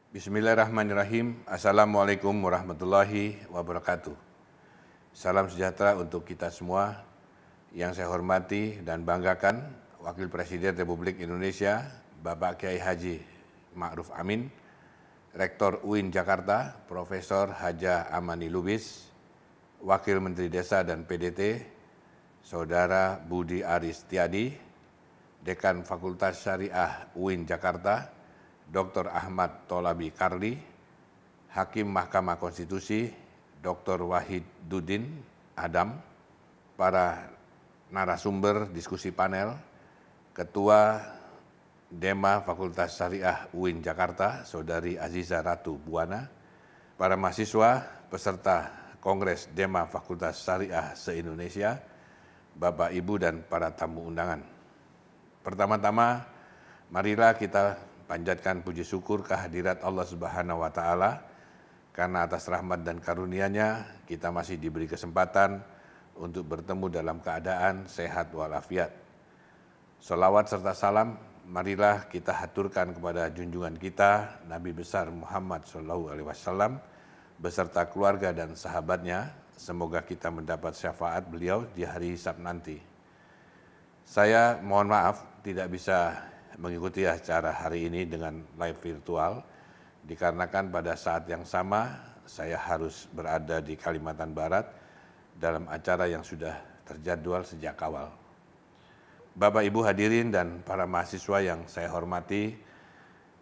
Bismillahirrahmanirrahim. Assalamualaikum warahmatullahi wabarakatuh. Salam sejahtera untuk kita semua. Yang saya hormati dan banggakan Wakil Presiden Republik Indonesia, Bapak Kiai Haji Ma'ruf Amin, Rektor UIN Jakarta, Profesor Haja Amani Lubis, Wakil Menteri Desa dan PDT, Saudara Budi Aris Tiadi, Dekan Fakultas Syariah UIN Jakarta, Dr. Ahmad Tholabi Karli, Hakim Mahkamah Konstitusi, Dr. Wahiduddin Adam, para narasumber diskusi panel, Ketua Dema Fakultas Syariah UIN Jakarta, Saudari Aziza Ratu Buana, para mahasiswa peserta Kongres Dema Fakultas Syariah se-Indonesia, Bapak, Ibu, dan para tamu undangan. Pertama-tama, marilah kita panjatkan puji syukur kehadirat Allah Subhanahu wa Ta'ala, karena atas rahmat dan karunia-Nya kita masih diberi kesempatan untuk bertemu dalam keadaan sehat walafiat. Sholawat serta salam marilah kita haturkan kepada junjungan kita Nabi besar Muhammad SAW beserta keluarga dan sahabatnya. Semoga kita mendapat syafaat beliau di hari hisab nanti. Saya mohon maaf tidak bisa mengikuti acara hari ini dengan live virtual, dikarenakan pada saat yang sama saya harus berada di Kalimantan Barat dalam acara yang sudah terjadwal sejak awal. Bapak, Ibu hadirin dan para mahasiswa yang saya hormati,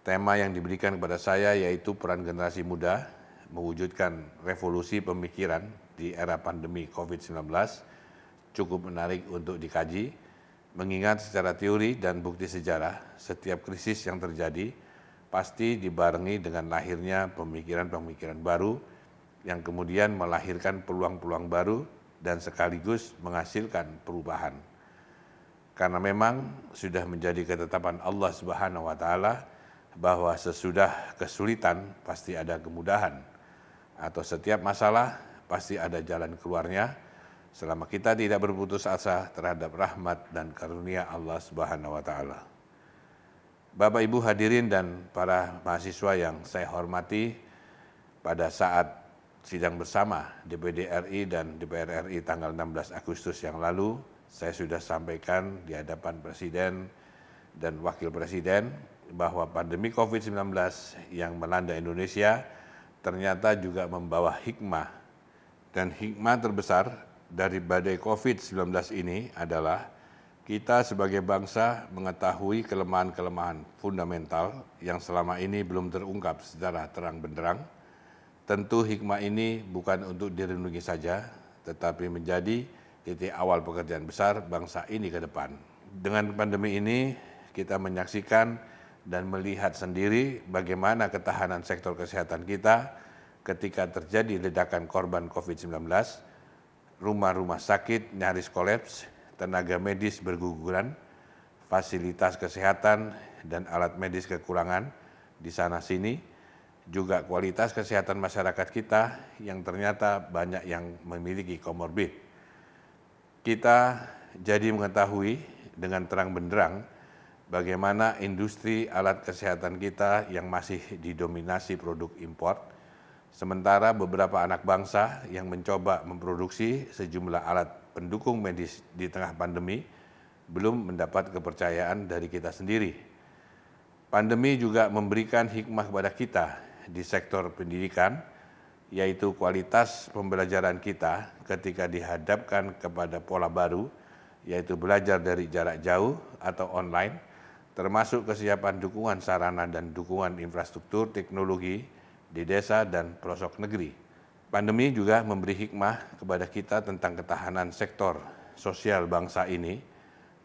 tema yang diberikan kepada saya yaitu peran generasi muda mewujudkan revolusi pemikiran di era pandemi COVID-19 cukup menarik untuk dikaji. Mengingat secara teori dan bukti sejarah, setiap krisis yang terjadi pasti dibarengi dengan lahirnya pemikiran-pemikiran baru yang kemudian melahirkan peluang-peluang baru dan sekaligus menghasilkan perubahan. Karena memang sudah menjadi ketetapan Allah Subhanahu wa Ta'ala bahwa sesudah kesulitan pasti ada kemudahan, atau setiap masalah pasti ada jalan keluarnya, selama kita tidak berputus asa terhadap rahmat dan karunia Allah Subhanahu wa Ta'ala. Bapak, Ibu hadirin dan para mahasiswa yang saya hormati, pada saat sidang bersama DPD RI dan DPR RI tanggal 16 Agustus yang lalu, saya sudah sampaikan di hadapan Presiden dan Wakil Presiden bahwa pandemi COVID-19 yang melanda Indonesia ternyata juga membawa hikmah, dan hikmah terbesar dari badai COVID-19 ini adalah kita sebagai bangsa mengetahui kelemahan-kelemahan fundamental yang selama ini belum terungkap secara terang benderang. Tentu hikmah ini bukan untuk direnungi saja, tetapi menjadi titik awal pekerjaan besar bangsa ini ke depan. Dengan pandemi ini kita menyaksikan dan melihat sendiri bagaimana ketahanan sektor kesehatan kita ketika terjadi ledakan korban COVID-19. Rumah-rumah sakit nyaris kolaps, tenaga medis berguguran, fasilitas kesehatan dan alat medis kekurangan di sana-sini, juga kualitas kesehatan masyarakat kita yang ternyata banyak yang memiliki komorbid. Kita jadi mengetahui dengan terang benderang bagaimana industri alat kesehatan kita yang masih didominasi produk impor, sementara beberapa anak bangsa yang mencoba memproduksi sejumlah alat pendukung medis di tengah pandemi belum mendapat kepercayaan dari kita sendiri. Pandemi juga memberikan hikmah kepada kita di sektor pendidikan, yaitu kualitas pembelajaran kita ketika dihadapkan kepada pola baru, yaitu belajar dari jarak jauh atau online, termasuk kesiapan dukungan sarana dan dukungan infrastruktur teknologi di desa dan pelosok negeri. Pandemi juga memberi hikmah kepada kita tentang ketahanan sektor sosial bangsa ini,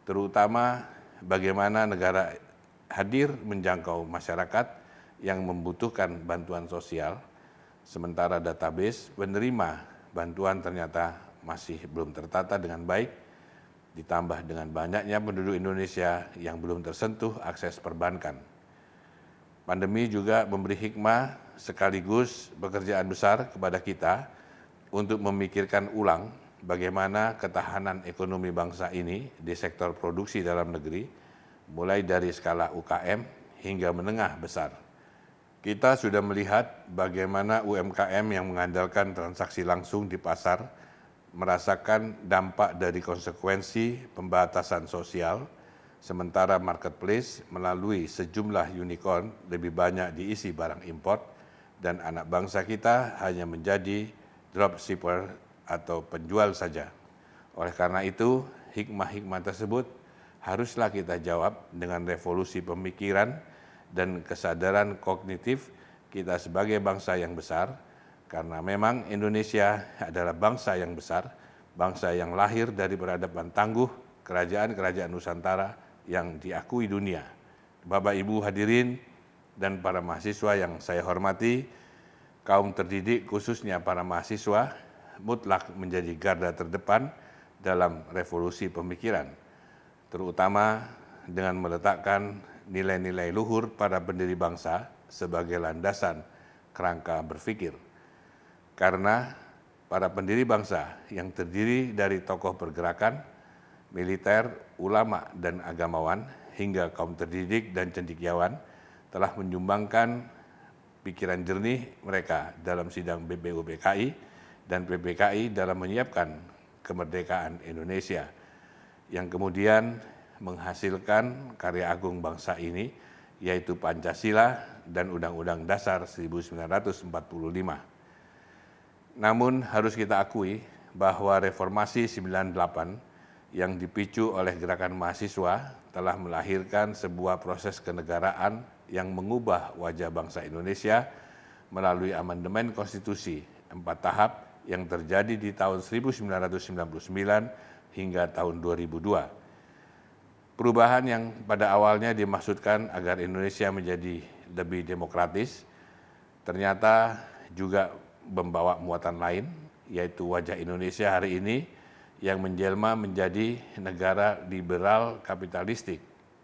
terutama bagaimana negara hadir menjangkau masyarakat yang membutuhkan bantuan sosial, sementara database penerima bantuan ternyata masih belum tertata dengan baik, ditambah dengan banyaknya penduduk Indonesia yang belum tersentuh akses perbankan. Pandemi juga memberi hikmah sekaligus pekerjaan besar kepada kita untuk memikirkan ulang bagaimana ketahanan ekonomi bangsa ini di sektor produksi dalam negeri, mulai dari skala UKM hingga menengah besar. Kita sudah melihat bagaimana UMKM yang mengandalkan transaksi langsung di pasar merasakan dampak dari konsekuensi pembatasan sosial, sementara marketplace melalui sejumlah unicorn lebih banyak diisi barang import dan anak bangsa kita hanya menjadi dropshipper atau penjual saja. Oleh karena itu, hikmah-hikmah tersebut haruslah kita jawab dengan revolusi pemikiran dan kesadaran kognitif kita sebagai bangsa yang besar, karena memang Indonesia adalah bangsa yang besar, bangsa yang lahir dari peradaban tangguh kerajaan-kerajaan Nusantara yang diakui dunia. Bapak Ibu hadirin dan para mahasiswa yang saya hormati, kaum terdidik khususnya para mahasiswa mutlak menjadi garda terdepan dalam revolusi pemikiran, terutama dengan meletakkan nilai-nilai luhur para pendiri bangsa sebagai landasan kerangka berpikir. Karena para pendiri bangsa yang terdiri dari tokoh pergerakan, militer, ulama, dan agamawan, hingga kaum terdidik dan cendekiawan telah menyumbangkan pikiran jernih mereka dalam sidang BPUPKI dan PPKI dalam menyiapkan kemerdekaan Indonesia, yang kemudian menghasilkan karya agung bangsa ini, yaitu Pancasila dan Undang-Undang Dasar 1945. Namun harus kita akui bahwa reformasi 98 yang dipicu oleh gerakan mahasiswa telah melahirkan sebuah proses kenegaraan yang mengubah wajah bangsa Indonesia melalui amandemen konstitusi 4 tahap yang terjadi di tahun 1999 hingga tahun 2002. Perubahan yang pada awalnya dimaksudkan agar Indonesia menjadi lebih demokratis, ternyata juga membawa muatan lain, yaitu wajah Indonesia hari ini yang menjelma menjadi negara liberal kapitalistik,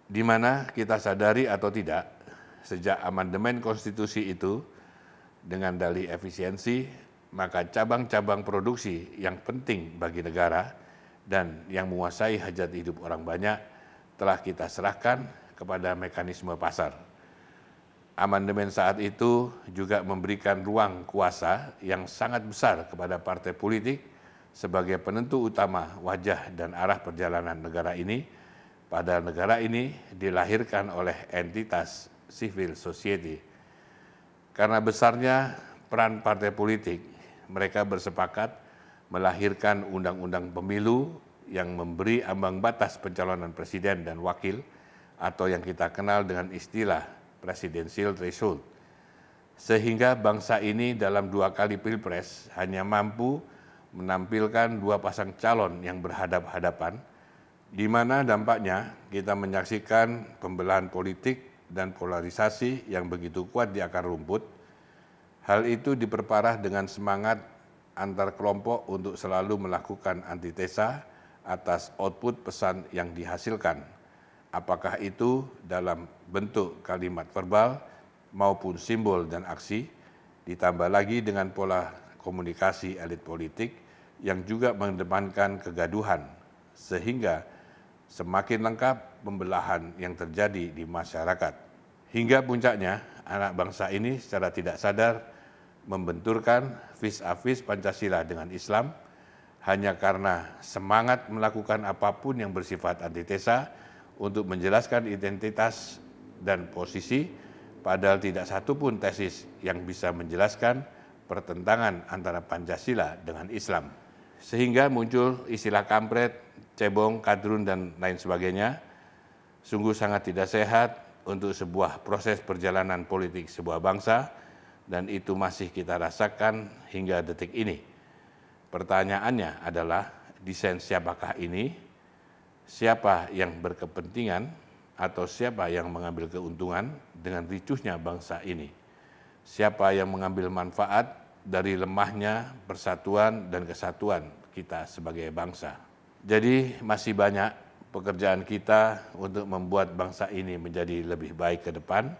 di mana kita sadari atau tidak, sejak amandemen konstitusi itu dengan dalih efisiensi, maka cabang-cabang produksi yang penting bagi negara dan yang menguasai hajat hidup orang banyak telah kita serahkan kepada mekanisme pasar. Amandemen saat itu juga memberikan ruang kuasa yang sangat besar kepada partai politik sebagai penentu utama wajah dan arah perjalanan negara ini. Pada negara ini dilahirkan oleh entitas civil society. Karena besarnya peran partai politik, mereka bersepakat melahirkan undang-undang pemilu yang memberi ambang batas pencalonan presiden dan wakil atau yang kita kenal dengan istilah presidential threshold. Sehingga bangsa ini dalam 2 kali pilpres hanya mampu menampilkan 2 pasang calon yang berhadap-hadapan, di mana dampaknya kita menyaksikan pembelahan politik dan polarisasi yang begitu kuat di akar rumput. Hal itu diperparah dengan semangat antar kelompok untuk selalu melakukan antitesa atas output pesan yang dihasilkan, apakah itu dalam bentuk kalimat verbal maupun simbol dan aksi, ditambah lagi dengan pola komunikasi elit politik yang juga mengedepankan kegaduhan, sehingga semakin lengkap pembelahan yang terjadi di masyarakat. Hingga puncaknya, anak bangsa ini secara tidak sadar membenturkan vis-a-vis Pancasila dengan Islam, hanya karena semangat melakukan apapun yang bersifat antitesa untuk menjelaskan identitas dan posisi, padahal tidak satu pun tesis yang bisa menjelaskan pertentangan antara Pancasila dengan Islam. Sehingga muncul istilah kampret, cebong, kadrun, dan lain sebagainya. Sungguh sangat tidak sehat untuk sebuah proses perjalanan politik sebuah bangsa, dan itu masih kita rasakan hingga detik ini. Pertanyaannya adalah, desain siapakah ini? Siapa yang berkepentingan atau siapa yang mengambil keuntungan dengan ricuhnya bangsa ini? Siapa yang mengambil manfaat dari lemahnya persatuan dan kesatuan kita sebagai bangsa? Jadi masih banyak pekerjaan kita untuk membuat bangsa ini menjadi lebih baik ke depan,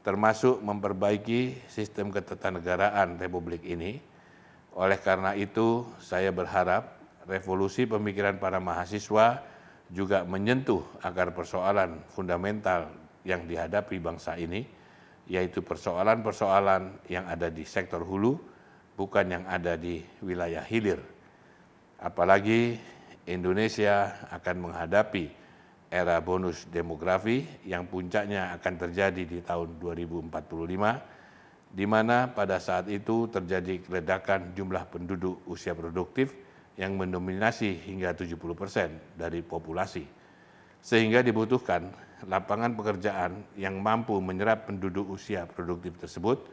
termasuk memperbaiki sistem ketatanegaraan Republik ini. Oleh karena itu, saya berharap revolusi pemikiran para mahasiswa juga menyentuh akar persoalan fundamental yang dihadapi bangsa ini, yaitu persoalan-persoalan yang ada di sektor hulu, bukan yang ada di wilayah hilir. Apalagi Indonesia akan menghadapi era bonus demografi yang puncaknya akan terjadi di tahun 2045, di mana pada saat itu terjadi ledakan jumlah penduduk usia produktif yang mendominasi hingga 70% dari populasi. Sehingga dibutuhkan lapangan pekerjaan yang mampu menyerap penduduk usia produktif tersebut,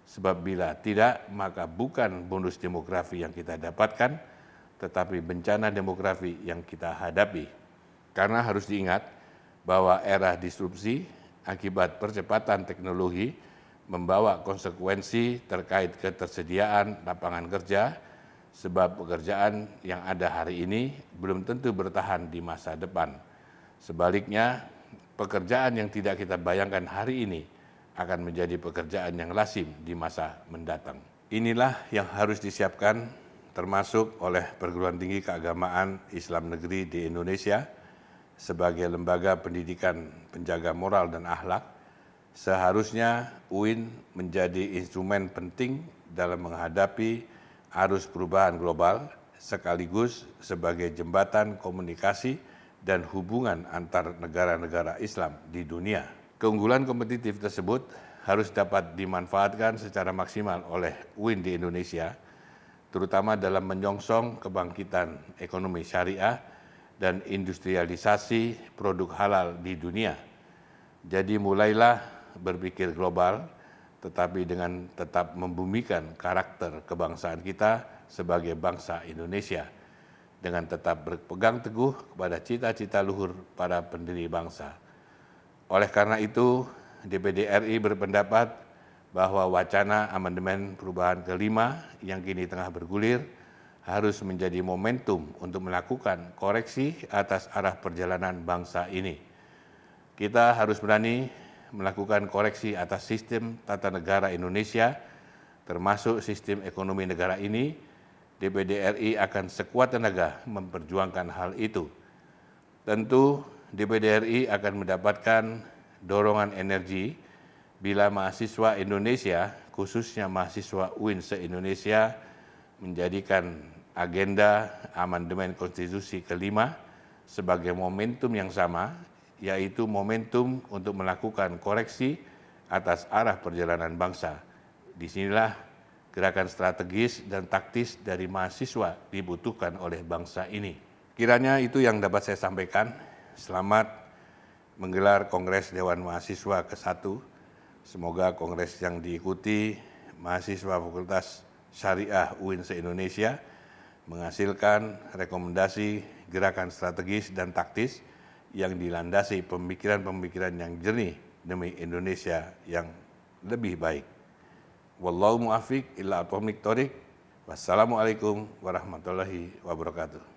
sebab bila tidak, maka bukan bonus demografi yang kita dapatkan, tetapi bencana demografi yang kita hadapi. Karena harus diingat bahwa era disrupsi akibat percepatan teknologi membawa konsekuensi terkait ketersediaan lapangan kerja, sebab pekerjaan yang ada hari ini belum tentu bertahan di masa depan. Sebaliknya, pekerjaan yang tidak kita bayangkan hari ini akan menjadi pekerjaan yang lazim di masa mendatang. Inilah yang harus disiapkan termasuk oleh perguruan tinggi keagamaan Islam negeri di Indonesia sebagai lembaga pendidikan penjaga moral dan akhlak. Seharusnya UIN menjadi instrumen penting dalam menghadapi arus perubahan global sekaligus sebagai jembatan komunikasi dan hubungan antar negara-negara Islam di dunia. Keunggulan kompetitif tersebut harus dapat dimanfaatkan secara maksimal oleh UIN di Indonesia, terutama dalam menyongsong kebangkitan ekonomi syariah dan industrialisasi produk halal di dunia. Jadi mulailah berpikir global, tetapi dengan tetap membumikan karakter kebangsaan kita sebagai bangsa Indonesia, dengan tetap berpegang teguh kepada cita-cita luhur para pendiri bangsa. Oleh karena itu, DPD RI berpendapat bahwa wacana amandemen perubahan kelima yang kini tengah bergulir harus menjadi momentum untuk melakukan koreksi atas arah perjalanan bangsa ini. Kita harus berani melakukan koreksi atas sistem tata negara Indonesia, termasuk sistem ekonomi negara ini. DPD RI akan sekuat tenaga memperjuangkan hal itu. Tentu DPD RI akan mendapatkan dorongan energi bila mahasiswa Indonesia, khususnya mahasiswa UIN se-Indonesia, menjadikan agenda amandemen konstitusi kelima sebagai momentum yang sama, yaitu momentum untuk melakukan koreksi atas arah perjalanan bangsa. Disinilah gerakan strategis dan taktis dari mahasiswa dibutuhkan oleh bangsa ini. Kiranya itu yang dapat saya sampaikan. Selamat menggelar Kongres Dewan Mahasiswa ke-1. Semoga kongres yang diikuti mahasiswa Fakultas Syariah UIN se-Indonesia menghasilkan rekomendasi gerakan strategis dan taktis yang dilandasi pemikiran-pemikiran yang jernih demi Indonesia yang lebih baik. Wallahu muwaffiq ila aqwamit thoriq. Wassalamualaikum warahmatullahi wabarakatuh.